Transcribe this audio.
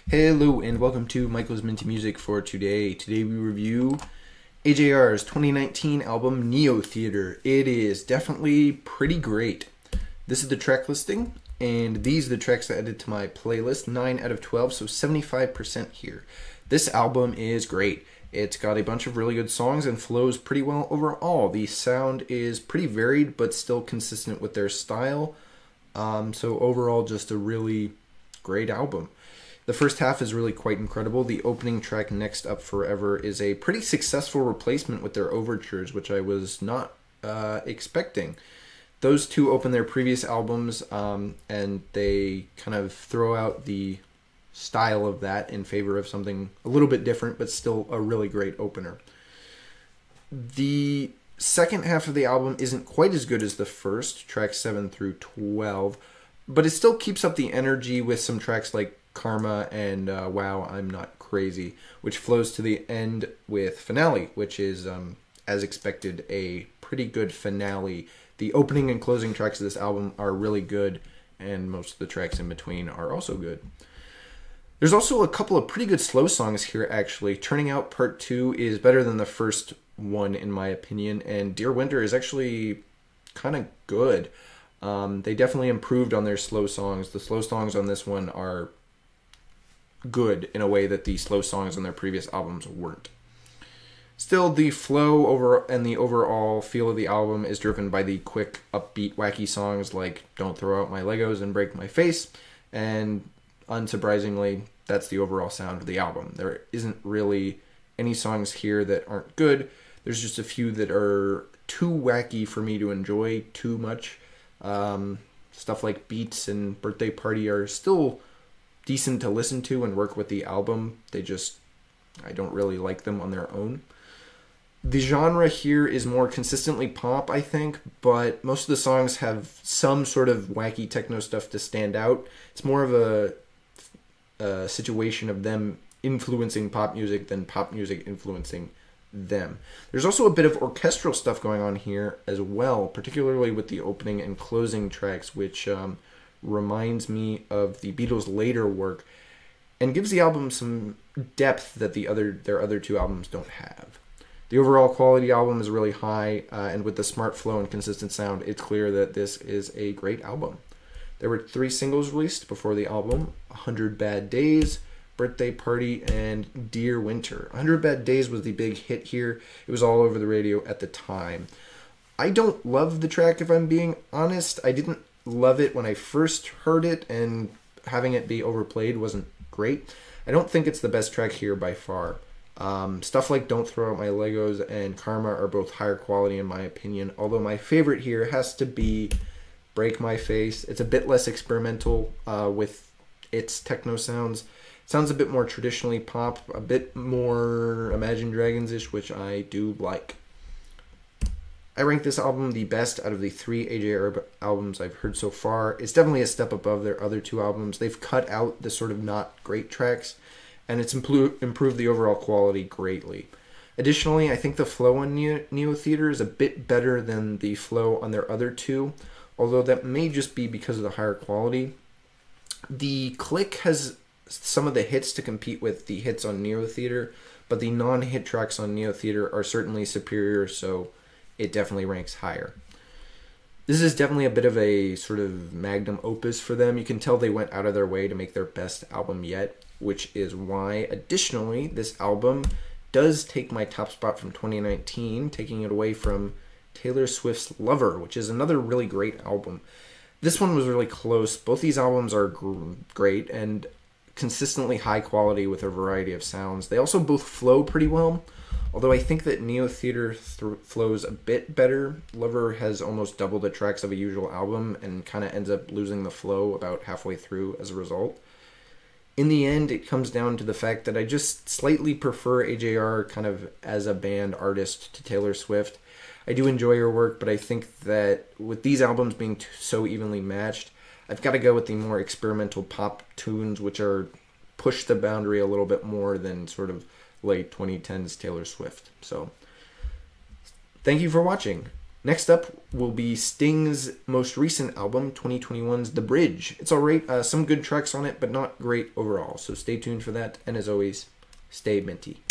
Hello and welcome to Michael's Minty Music for today. Today we review AJR's 2019 album Neotheater. It is definitely pretty great. This is the track listing, and these are the tracks I added to my playlist. 9 out of 12, so 75% here. This album is great. It's got a bunch of really good songs and flows pretty well overall. The sound is pretty varied but still consistent with their style. So overall, just a really great album. The first half is really quite incredible. The opening track, Next Up Forever, is a pretty successful replacement with their overtures, which I was not expecting. Those two open their previous albums, and they kind of throw out the style of that in favor of something a little bit different, but still a really great opener. The second half of the album isn't quite as good as the first, tracks 7 through 12, but it still keeps up the energy with some tracks like Karma and Wow, I'm Not Crazy, which flows to the end with Finale, which is, as expected, a pretty good finale. The opening and closing tracks of this album are really good, and most of the tracks in between are also good. There's also a couple of pretty good slow songs here, actually. Turning Out Part 2 is better than the first one, in my opinion, and Dear Winter is actually kind of good. They definitely improved on their slow songs. The slow songs on this one are good in a way that the slow songs on their previous albums weren't. Still, the flow over and the overall feel of the album is driven by the quick, upbeat, wacky songs like Don't Throw Out My Legos and Break My Face, and unsurprisingly, that's the overall sound of the album. There isn't really any songs here that aren't good. There's just a few that are too wacky for me to enjoy too much. Stuff like Beats and Birthday Party are still decent to listen to and work with the album. I don't really like them on their own. The genre here is more consistently pop, I think, but most of the songs have some sort of wacky techno stuff to stand out. It's more of a situation of them influencing pop music than pop music influencing them. There's also a bit of orchestral stuff going on here as well, particularly with the opening and closing tracks, which reminds me of the Beatles' later work and gives the album some depth that their other two albums don't have. The overall quality album is really high, and with the smart flow and consistent sound, it's clear that this is a great album. There were 3 singles released before the album: 100 Bad Days, Birthday Party, and Dear Winter. 100 Bad Days was the big hit here. It was all over the radio at the time. I don't love the track, if I'm being honest. I didn't love it when I first heard it, and having it be overplayed wasn't great. I don't think it's the best track here by far. Stuff like Don't Throw Out My Legos and Karma are both higher quality in my opinion, although my favorite here has to be Break My Face. It's a bit less experimental with its techno sounds. It sounds a bit more traditionally pop, a bit more Imagine Dragons-ish, which I do like. I rank this album the best out of the 3 AJR albums I've heard so far. It's definitely a step above their other 2 albums. They've cut out the sort of not great tracks, and it's improved the overall quality greatly. Additionally, I think the flow on Neotheater is a bit better than the flow on their other 2, although that may just be because of the higher quality. The Click has some of the hits to compete with the hits on Neotheater, but the non-hit tracks on Neotheater are certainly superior, so it definitely ranks higher. This is definitely a bit of a sort of magnum opus for them. You can tell they went out of their way to make their best album yet, which is why, additionally, this album does take my top spot from 2019, taking it away from Taylor Swift's Lover, which is another really great album. This one was really close. Both these albums are great and consistently high quality with a variety of sounds. They also both flow pretty well, although I think that Neotheater flows a bit better. Lover has almost double the tracks of a usual album and kind of ends up losing the flow about halfway through as a result. In the end, it comes down to the fact that I just slightly prefer AJR kind of as a band artist to Taylor Swift. I do enjoy her work, but I think that with these albums being so evenly matched, I've got to go with the more experimental pop tunes, which are push the boundary a little bit more than sort of late 2010s Taylor Swift. So, thank you for watching. Next up will be Sting's most recent album, 2021's The Bridge. It's alright, some good tracks on it, but not great overall. So stay tuned for that, and as always, stay minty.